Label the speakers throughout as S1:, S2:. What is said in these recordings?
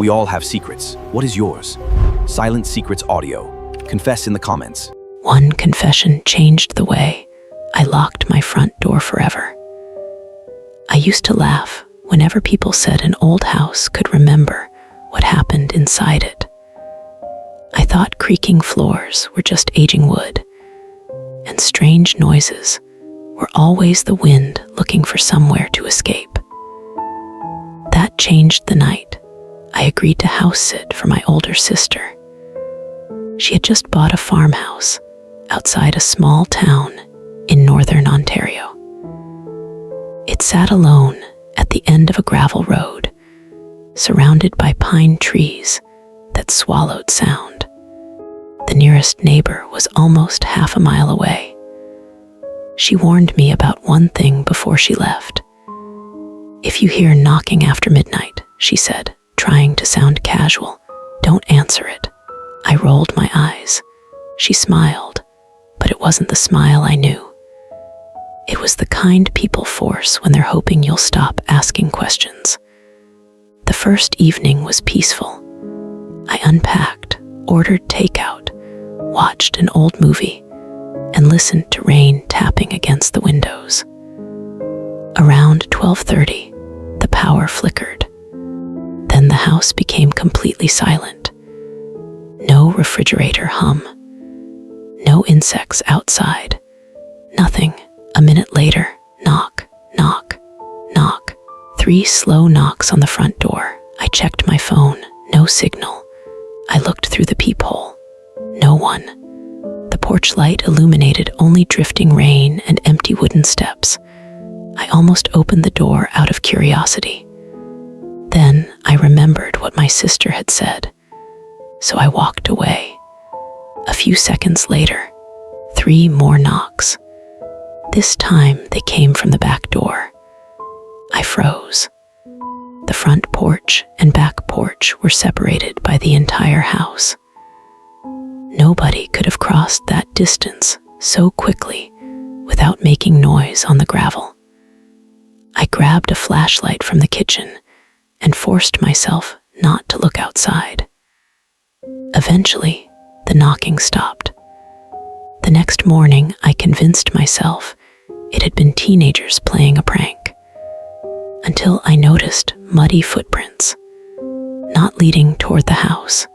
S1: We all have secrets. What is yours? Silent Secrets Audio. Confess in the comments.
S2: One confession changed the way I locked my front door forever. I used to laugh whenever people said an old house could remember what happened inside it. I thought creaking floors were just aging wood, and strange noises were always the wind looking for somewhere to escape. That changed the night I agreed to house sit for my older sister. She had just bought a farmhouse outside a small town in northern Ontario. It sat alone at the end of a gravel road, surrounded by pine trees that swallowed sound. The nearest neighbor was almost half a mile away. She warned me about one thing before she left. "If you hear knocking after midnight," she said, trying to sound casual, "don't answer it." I rolled my eyes. She smiled, but it wasn't the smile I knew. It was the kind people force when they're hoping you'll stop asking questions. The first evening was peaceful. I unpacked, ordered takeout, watched an old movie, and listened to rain tapping against the windows. Around 12:30, the power flickered. Then the house became completely silent. No refrigerator hum. No insects outside. Nothing. A minute later, knock, knock, knock. 3 slow knocks on the front door. I checked my phone. No signal. I looked through the peephole. No one. The porch light illuminated only drifting rain and empty wooden steps. I almost opened the door out of curiosity. Then I remembered what my sister had said, so I walked away. A few seconds later, 3 more knocks. This time they came from the back door. I froze. The front porch and back porch were separated by the entire house. Nobody could have crossed that distance so quickly without making noise on the gravel. I grabbed a flashlight from the kitchen and forced myself not to look outside. Eventually, the knocking stopped. The next morning, I convinced myself it had been teenagers playing a prank, until I noticed muddy footprints, not leading toward the house,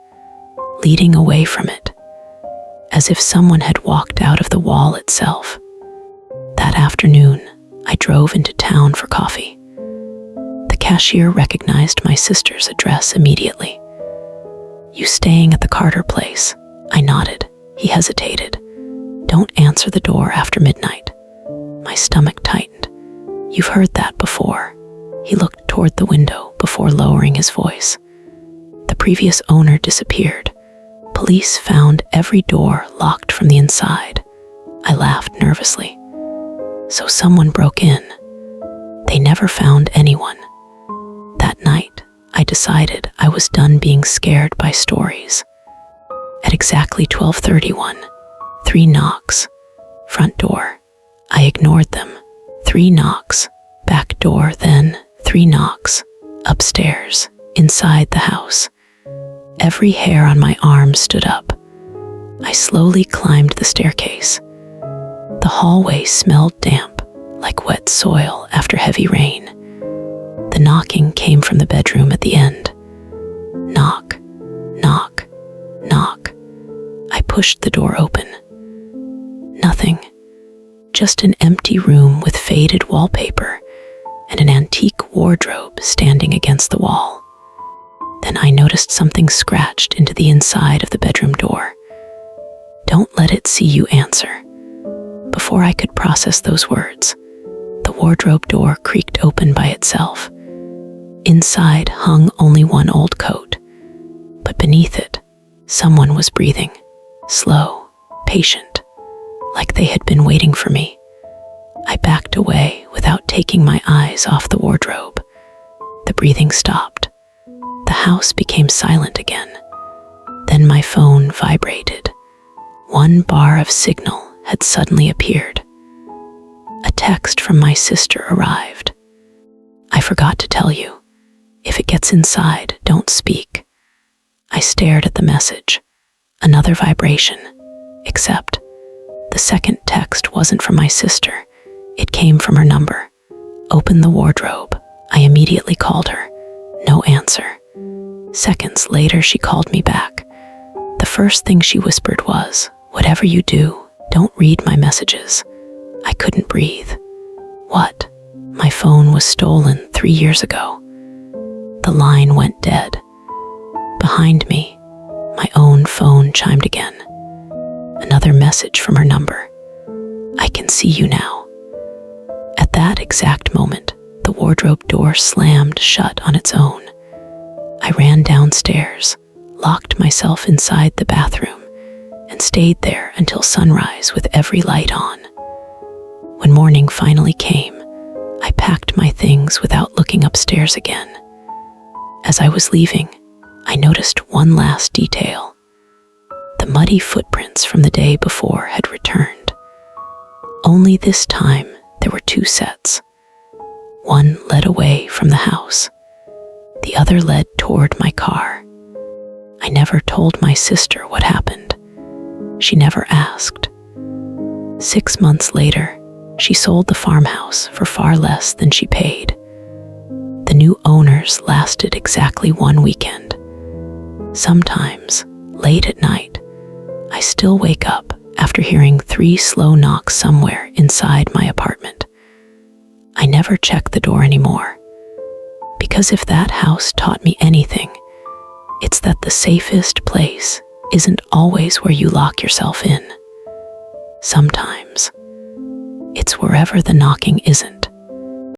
S2: leading away from it, as if someone had walked out of the wall itself. That afternoon, I drove into town for coffee. The cashier recognized my sister's address immediately. "You staying at the Carter place?" I nodded. He hesitated. "Don't answer the door after midnight." My stomach tightened. "You've heard that before." He looked toward the window before lowering his voice. "The previous owner disappeared. Police found every door locked from the inside." I laughed nervously. "So someone broke in." "They never found anyone." That night, I decided I was done being scared by stories. At exactly 12:31, 3 knocks. Front door. I ignored them. 3 knocks. Back door, then 3 knocks. Upstairs, inside the house. Every hair on my arm stood up. I slowly climbed the staircase. The hallway smelled damp, like wet soil after heavy rain. The knocking came from the bedroom at the end. Knock, knock, knock. I pushed the door open. Nothing. Just an empty room with faded wallpaper and an antique wardrobe standing against the wall. Then I noticed something scratched into the inside of the bedroom door. "Don't let it see you answer." Before I could process those words, the wardrobe door creaked open by itself. Inside hung only one old coat, but beneath it, someone was breathing, slow, patient, like they had been waiting for me. I backed away without taking my eyes off the wardrobe. The breathing stopped. The house became silent again. Then my phone vibrated. 1 bar of signal had suddenly appeared. A text from my sister arrived. "I forgot to tell you. If it gets inside, don't speak. I stared at the message. Another vibration. Except, the second text wasn't from my sister. It came from her number. Open the wardrobe. I immediately called her. No answer. Seconds later, she called me back. The first thing she whispered was, "Whatever you do, don't read my messages." I couldn't breathe. What? My phone was stolen 3 years ago. The line went dead. Behind me, my own phone chimed again. Another message from her number. "I can see you now." At that exact moment, the wardrobe door slammed shut on its own. I ran downstairs, locked myself inside the bathroom, and stayed there until sunrise with every light on. When morning finally came, I packed my things without looking upstairs again. As I was leaving, I noticed one last detail. The muddy footprints from the day before had returned. Only this time, there were 2 sets. One led away from the house. The other led toward my car. I never told my sister what happened. She never asked. 6 months later, she sold the farmhouse for far less than she paid. The new owners lasted exactly 1 weekend. Sometimes, late at night, I still wake up after hearing 3 slow knocks somewhere inside my apartment. I never check the door anymore, because if that house taught me anything, it's that the safest place isn't always where you lock yourself in. Sometimes, it's wherever the knocking isn't.